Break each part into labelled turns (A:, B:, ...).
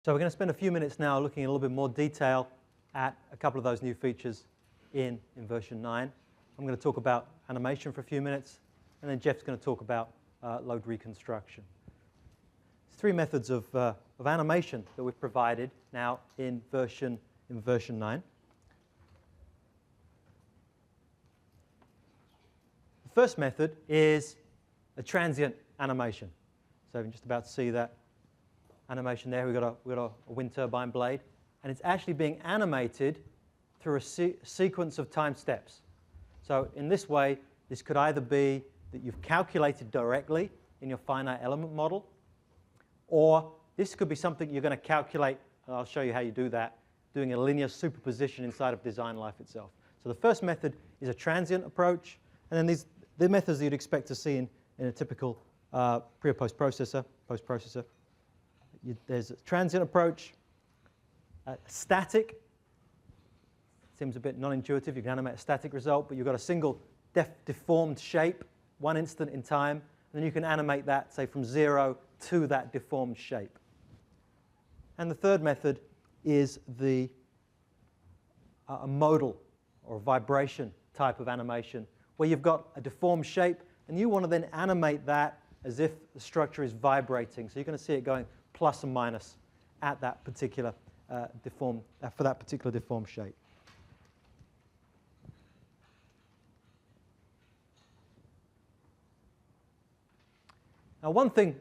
A: So we're going to spend a few minutes now looking in a little bit more detail at a couple of those new features in version 9. I'm going to talk about animation for a few minutes, and then Jeff's going to talk about load reconstruction. There's three methods of animation that we've provided now in version 9. The first method is a transient animation. So you can just about see that animation there. We've got a wind turbine blade, and it's actually being animated through a sequence of time steps. So in this way, this could either be that you've calculated directly in your finite element model, or this could be something you're going to calculate, and I'll show you how you do that, doing a linear superposition inside of DesignLife itself. So the first method is a transient approach, and then the methods that you'd expect to see in a typical pre- or post-processor. There's a transient approach, static. Seems a bit non-intuitive. You can animate a static result, but you've got a single deformed shape, one instant in time, and then you can animate that, say, from 0 to that deformed shape. And the third method is a modal or a vibration type of animation, where you've got a deformed shape, and you want to then animate that as if the structure is vibrating. So you're going to see it going plus and minus at that particular for that particular deformed shape. Now, one thing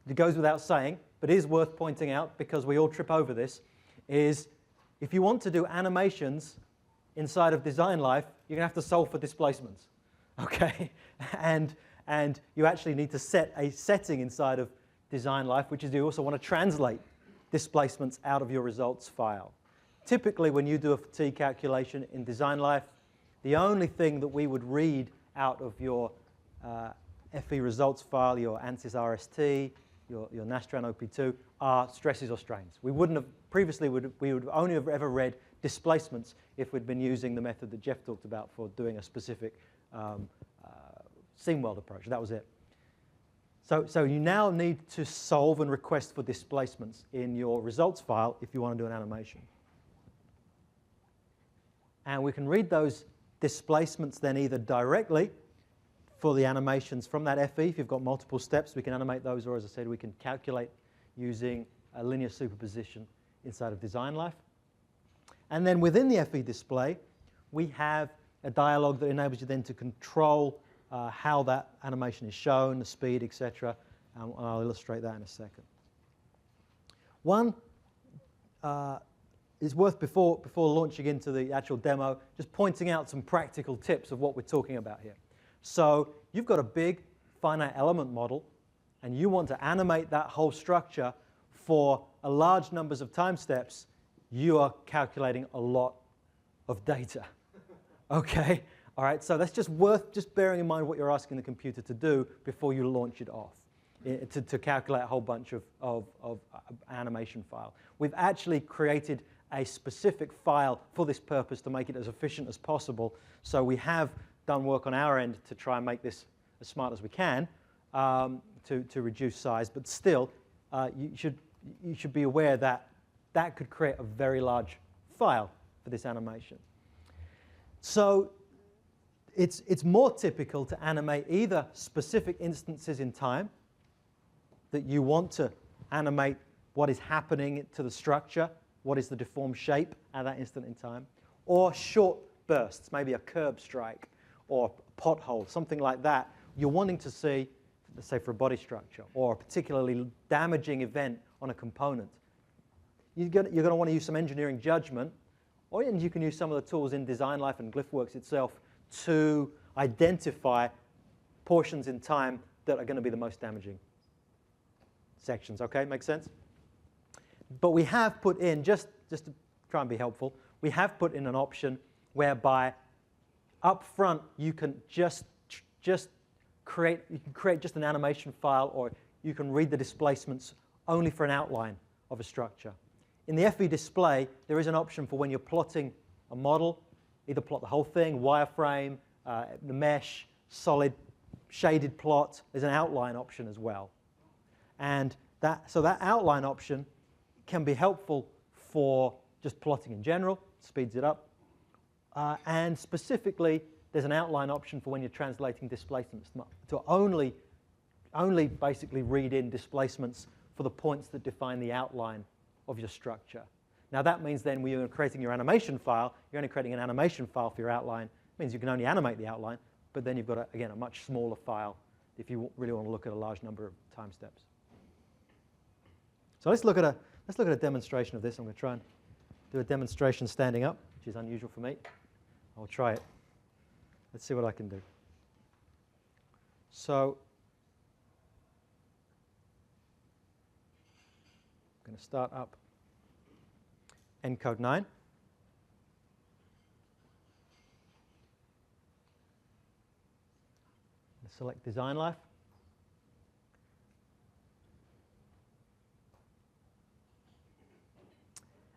A: that goes without saying, but is worth pointing out because we all trip over this, is if you want to do animations inside of DesignLife, you're going to have to solve for displacements, okay? And you actually need to set a setting inside of DesignLife, which is you also want to translate displacements out of your results file. Typically, when you do a fatigue calculation in DesignLife, the only thing that we would read out of your FE results file, your ANSYS RST, your Nastran OP2, are stresses or strains. We wouldn't have previously we would only have ever read displacements if we'd been using the method that Jeff talked about for doing a specific seam weld approach. That was it. So you now need to solve and request for displacements in your results file if you want to do an animation. And we can read those displacements then either directly for the animations from that FE. If you've got multiple steps, we can animate those, or as I said, we can calculate using a linear superposition inside of DesignLife. And then within the FE display, we have a dialog that enables you then to control how that animation is shown, the speed, etc. And I'll illustrate that in a second. One is worth, before launching into the actual demo, just pointing out some practical tips of what we're talking about here. So you've got a big finite element model, and you want to animate that whole structure for a large numbers of time steps. You are calculating a lot of data. Okay? All right, so that's just worth just bearing in mind what you're asking the computer to do before you launch it off, to calculate a whole bunch of animation file. We've actually created a specific file for this purpose to make it as efficient as possible. So we have done work on our end to try and make this as smart as we can to reduce size. But still, you should be aware that that could create a very large file for this animation. So it's more typical to animate either specific instances in time that you want to animate what is happening to the structure, what is the deformed shape at that instant in time, or short bursts, maybe a curb strike or a pothole, something like that. You're wanting to see, let's say for a body structure, or a particularly damaging event on a component. You're going to want to use some engineering judgment, or you can use some of the tools in DesignLife and GlyphWorks itself to identify portions in time that are going to be the most damaging sections. Okay, makes sense? But we have put in, just to try and be helpful, we have put in an option whereby up front you can just create just an animation file, or you can read the displacements only for an outline of a structure. In the FE display, there is an option for when you're plotting a model, either plot the whole thing, wireframe, the mesh, solid, shaded plot. There's an outline option as well. And so that outline option can be helpful for just plotting in general, speeds it up. And specifically, there's an outline option for when you're translating displacements to only basically read in displacements for the points that define the outline of your structure. Now that means then when you're creating your animation file, you're only creating an animation file for your outline. It means you can only animate the outline, but then you've got, again, a much smaller file if you really want to look at a large number of time steps. So let's look at a demonstration of this. I'm going to try and do a demonstration standing up, which is unusual for me. I'll try it. Let's see what I can do. So I'm going to start up nCode 9. Select DesignLife.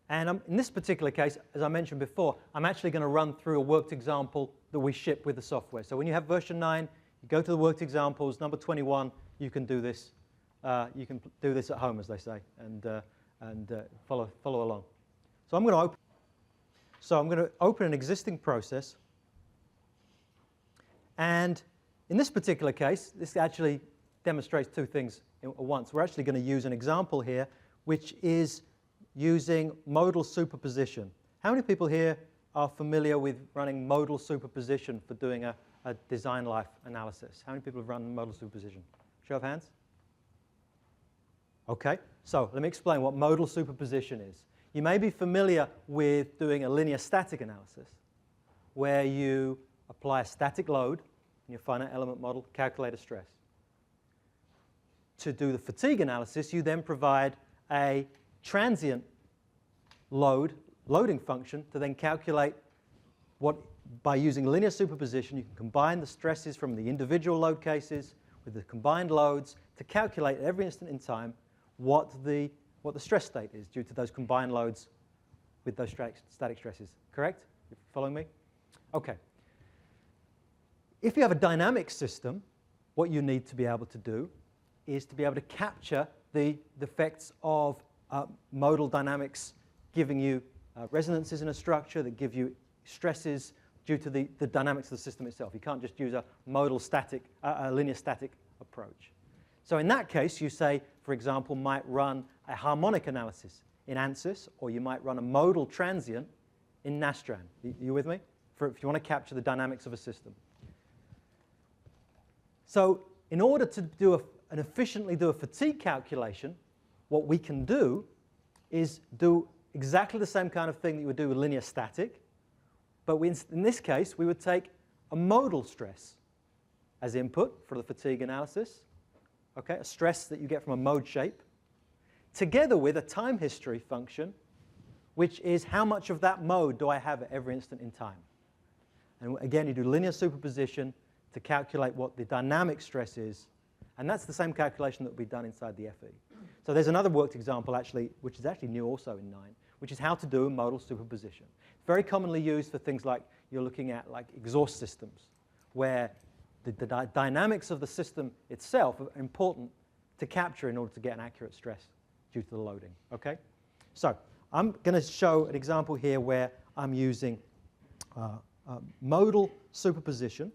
A: And in this particular case, as I mentioned before, I'm actually going to run through a worked example that we ship with the software. So when you have version 9, you go to the worked examples, number 21, you can do this. You can do this at home, as they say, and follow along. So I'm going to open an existing process. And in this particular case, this actually demonstrates two things at once. We're actually going to use an example here, which is using modal superposition. How many people here are familiar with running modal superposition for doing a DesignLife analysis? How many people have run modal superposition? Show of hands. OK, so let me explain what modal superposition is. You may be familiar with doing a linear static analysis, where you apply a static load in your finite element model, calculate a stress. To do the fatigue analysis, you then provide a transient loading function to then calculate what, by using linear superposition, you can combine the stresses from the individual load cases with the combined loads to calculate at every instant in time what the stress state is due to those combined loads with those static stresses. Correct? You following me? OK. If you have a dynamic system, what you need to be able to do is to be able to capture the effects of modal dynamics giving you resonances in a structure that give you stresses due to the dynamics of the system itself. You can't just use a modal static, a linear static approach. So in that case, you say, for example, might run a harmonic analysis in ANSYS, or you might run a modal transient in Nastran. You with me? If you want to capture the dynamics of a system. So in order to do and efficiently do a fatigue calculation, what we can do is do exactly the same kind of thing that you would do with linear static, but in this case, we would take a modal stress as input for the fatigue analysis, okay, a stress that you get from a mode shape, together with a time history function, which is how much of that mode do I have at every instant in time. And again, you do linear superposition to calculate what the dynamic stress is, and that's the same calculation that will be done inside the FE. So there's another worked example, actually, which is actually new also in 9, which is how to do a modal superposition. It's very commonly used for things like you're looking at like exhaust systems, where the dynamics of the system itself are important to capture in order to get an accurate stress due to the loading. Okay? So I'm going to show an example here where I'm using modal superposition.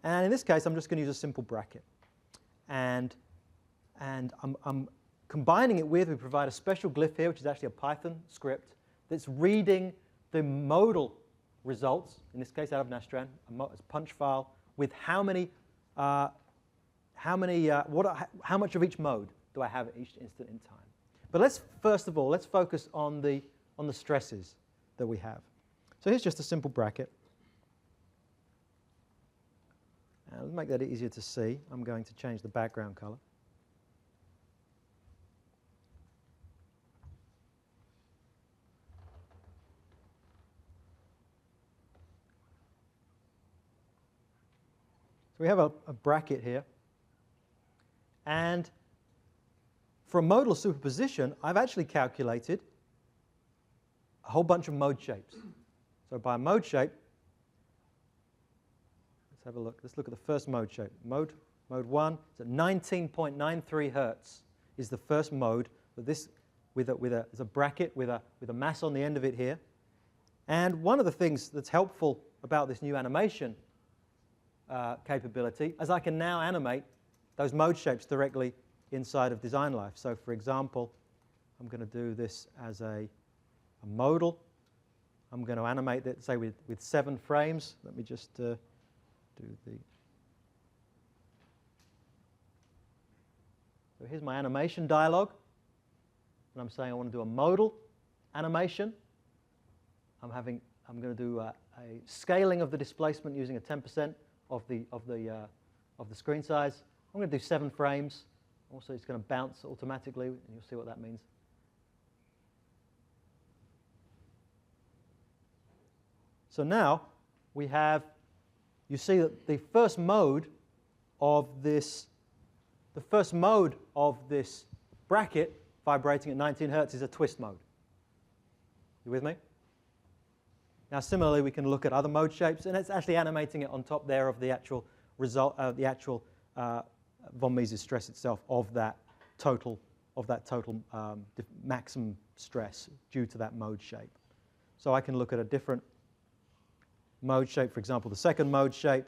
A: And in this case, I'm just going to use a simple bracket. And I'm combining it with, we provide a special glyph here, which is actually a Python script that's reading the modal results, in this case out of Nastran, a punch file with how much of each mode do I have at each instant in time. But let's first of all, let's focus on the stresses that we have. So here's just a simple bracket. And to make that easier to see, I'm going to change the background color. So we have a bracket here. And for a modal superposition, I've actually calculated a whole bunch of mode shapes. So by a mode shape, let's have a look. Let's look at the first mode shape. Mode 1 is at 19.93 hertz is the first mode that this as a bracket with a mass on the end of it here. And one of the things that's helpful about this new animation capability is I can now animate those mode shapes directly inside of DesignLife. So for example, I'm going to do this as a modal. I'm going to animate it, say, with 7 frames. Let me just do the... So here's my animation dialog. And I'm saying I want to do a modal animation. I'm going to do a scaling of the displacement using a 10% of the screen size. I'm going to do 7 frames. Also, it's going to bounce automatically, and you'll see what that means. So now we have, you see that the first mode of this bracket vibrating at 19 Hertz is a twist mode. You with me? Now, similarly, we can look at other mode shapes, and it's actually animating it on top there of the actual result, von Mises stress itself of that total maximum stress due to that mode shape. So I can look at a different mode shape. For example, the second mode shape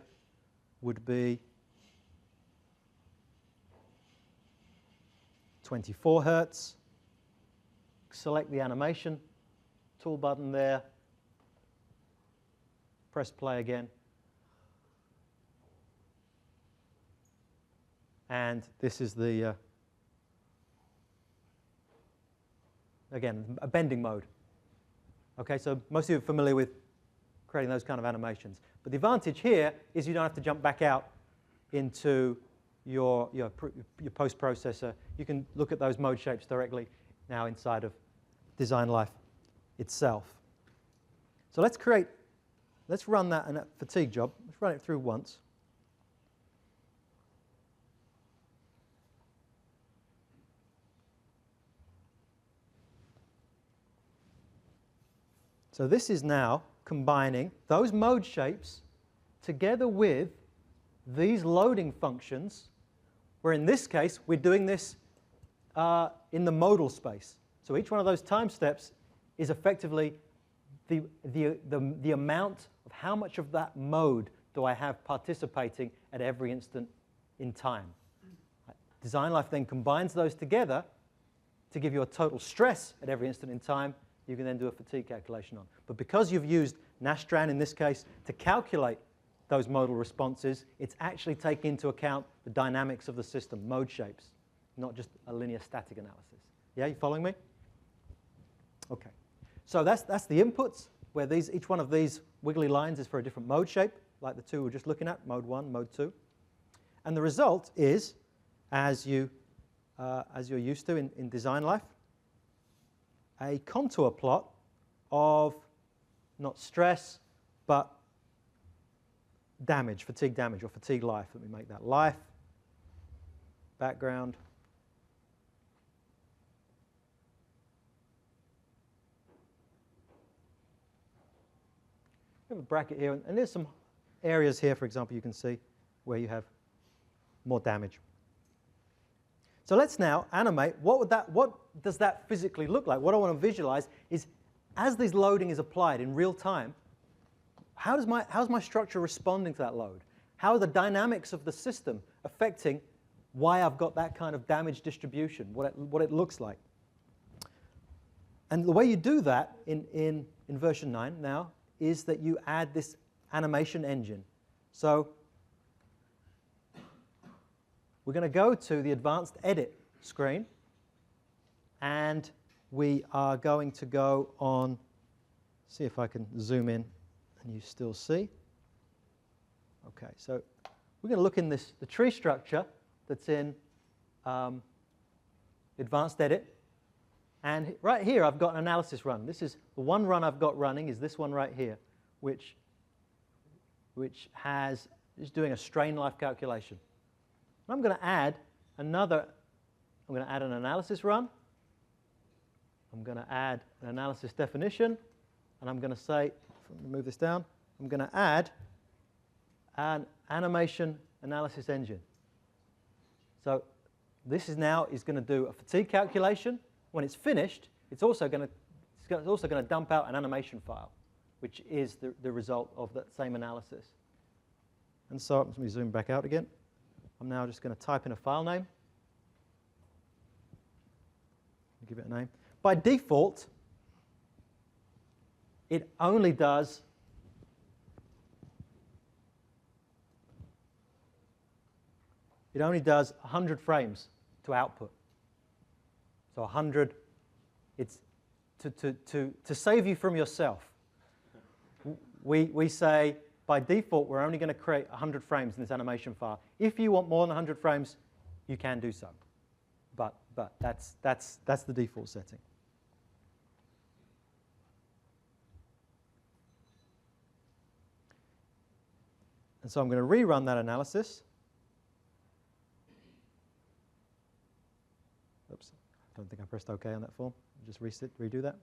A: would be 24 Hertz. Select the animation tool button there. Press play again. And this is the, again, a bending mode. Okay, so most of you are familiar with creating those kind of animations. But the advantage here is you don't have to jump back out into your post-processor. You can look at those mode shapes directly now inside of DesignLife itself. So let's run that in a fatigue job. Let's run it through once. So this is now combining those mode shapes together with these loading functions, where in this case we're doing this in the modal space. So each one of those time steps is effectively the amount of how much of that mode do I have participating at every instant in time. DesignLife then combines those together to give you a total stress at every instant in time. You can then do a fatigue calculation on. But because you've used Nastran in this case to calculate those modal responses, it's actually taking into account the dynamics of the system, mode shapes, not just a linear static analysis. Yeah, you following me? Okay. So that's the inputs, where each one of these wiggly lines is for a different mode shape, like the two we were just looking at, mode 1, mode 2. And the result is, as you're used to in DesignLife, a contour plot of not stress, but damage, fatigue damage, or fatigue life. Let me make that life, background. We have a bracket here, and there's some areas here, for example, you can see where you have more damage. So let's now animate what does that physically look like? What I want to visualize is, as this loading is applied in real time, how's my structure responding to that load? How are the dynamics of the system affecting why I've got that kind of damage distribution, what it looks like? And the way you do that in version 9 now is that you add this animation engine. So we're going to go to the advanced edit screen, and we are going to go on, see if I can zoom in and you still see. Okay, so we're going to look in the tree structure that's in advanced edit. And right here I've got an analysis run. This is the one run I've got running is this one right here, which is doing a strain life calculation. I'm going to add an analysis run. I'm going to add an analysis definition, and I'm going to say, move this down, I'm going to add an animation analysis engine. So this is going to do a fatigue calculation When it's finished, it's also going to dump out an animation file, which is the result of that same analysis. And so let me zoom back out again. I'm now just going to type in a file name. Give it a name. By default, it only does It only does 100 frames to output. So 100, it's to save you from yourself. We say, by default, we're only going to create 100 frames in this animation file. If you want more than 100 frames, you can do so. But that's the default setting. And so I'm going to rerun that analysis. Oops, I don't think I pressed OK on that form. Just redo that.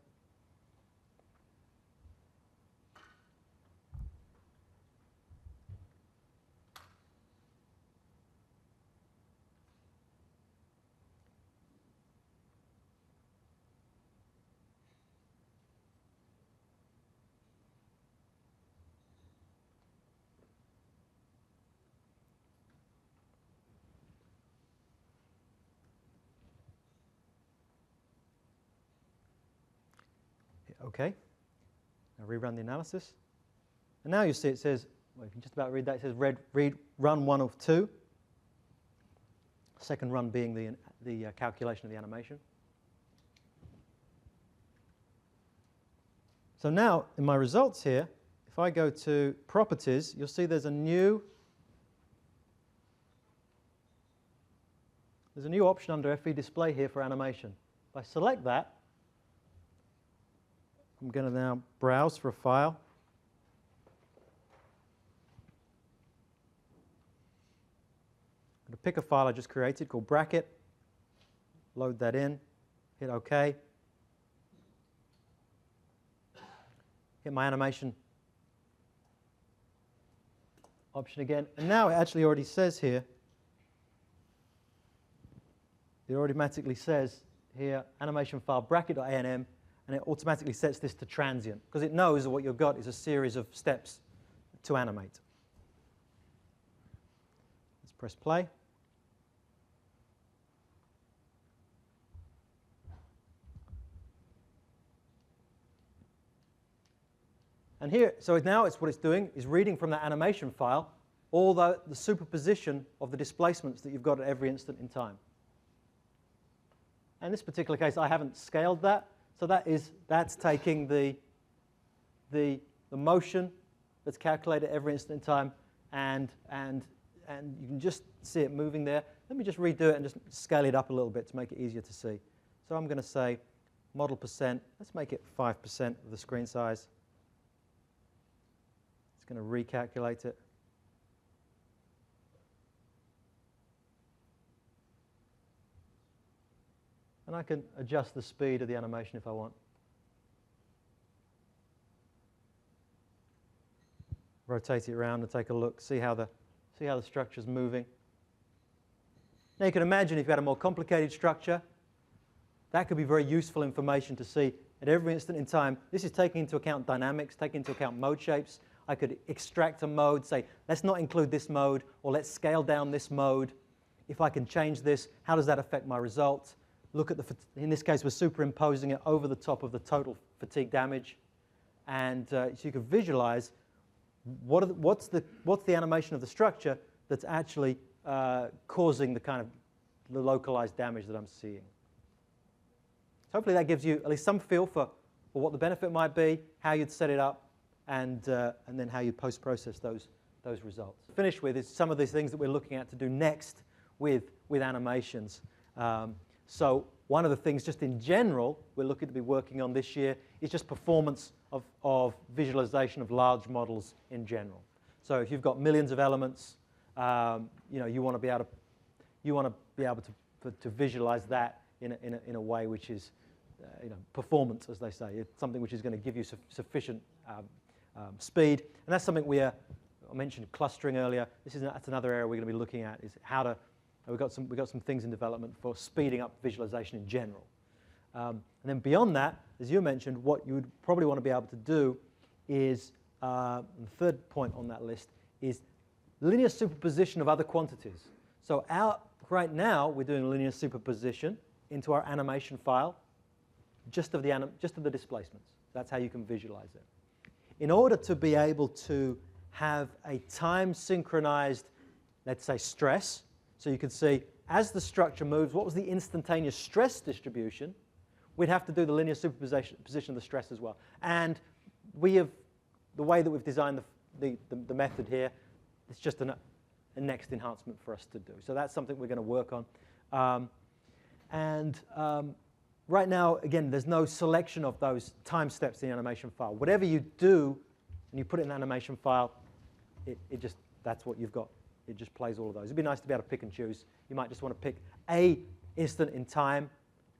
A: OK. Now rerun the analysis. And now you see it says, well, you can just about read that. It says run 1 of 2. Second run being the calculation of the animation. So now in my results here, if I go to properties, you'll see there's a new option under FE display here for animation. If I select that, I'm going to now browse for a file. I'm going to pick a file I just created called bracket, load that in, hit OK, hit my animation option again, and now it actually already says here, it automatically says here, animation file bracket.anm, and it automatically sets this to transient, because it knows that what you've got is a series of steps to animate. Let's press play. And here, so now what it's doing is reading from that animation file all the superposition of the displacements that you've got at every instant in time. In this particular case, I haven't scaled that. So that's taking the motion that's calculated every instant in time, and you can just see it moving there. Let me just redo it and just scale it up a little bit to make it easier to see. So I'm going to say model percent. Let's make it 5% of the screen size. It's going to recalculate it. And I can adjust the speed of the animation if I want. Rotate it around and take a look, see how the structure's moving. Now you can imagine if you had a more complicated structure, that could be very useful information to see at every instant in time. This is taking into account dynamics, taking into account mode shapes. I could extract a mode, say, let's not include this mode, or let's scale down this mode. If I can change this, how does that affect my result? Look at in this case, we're superimposing it over the top of the total fatigue damage. And so you can visualize what's the animation of the structure that's actually causing the localized damage that I'm seeing. So hopefully that gives you at least some feel for what the benefit might be, how you'd set it up, and then how you post-process those results. Finish with is some of these things that we're looking at to do next with animations. So one of the things just in general we're looking to be working on this year is just performance of visualization of large models in general. So if you've got millions of elements, you want to be able to visualize that in a way which is performance, as they say. It's something which is going to give you sufficient speed, and that's something I mentioned clustering earlier. That's another area we're going to be looking at, is how to. We've got some things in development for speeding up visualization in general. And then beyond that, as you mentioned, what you would probably want to be able to do is, the third point on that list, is linear superposition of other quantities. So right now, we're doing linear superposition into our animation file just of the displacements. That's how you can visualize it. In order to be able to have a time-synchronized, let's say, stress, so you can see as the structure moves, what was the instantaneous stress distribution, we'd have to do the linear superposition of the stress as well. And the way that we've designed the method here, it's just a next enhancement for us to do. So that's something we're going to work on. Right now, again, there's no selection of those time steps in the animation file. Whatever you do, and you put it in the animation file, that's what you've got. It just plays all of those. It'd be nice to be able to pick and choose. You might just want to pick a instant in time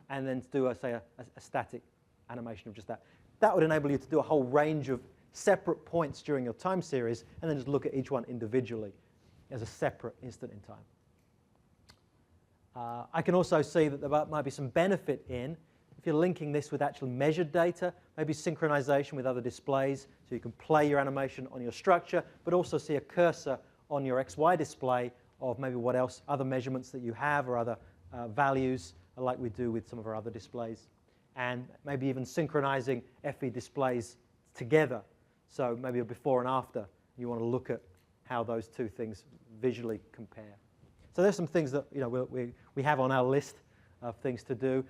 A: and then do, say, a static animation of just that. That would enable you to do a whole range of separate points during your time series and then just look at each one individually as a separate instant in time. I can also see that there might be some benefit in, if you're linking this with actually measured data, maybe synchronization with other displays, so you can play your animation on your structure, but also see a cursor on your XY display of maybe what else, other measurements that you have or other values, like we do with some of our other displays. And maybe even synchronizing FE displays together. So maybe a before and after, you want to look at how those two things visually compare. So there's some things that we have on our list of things to do.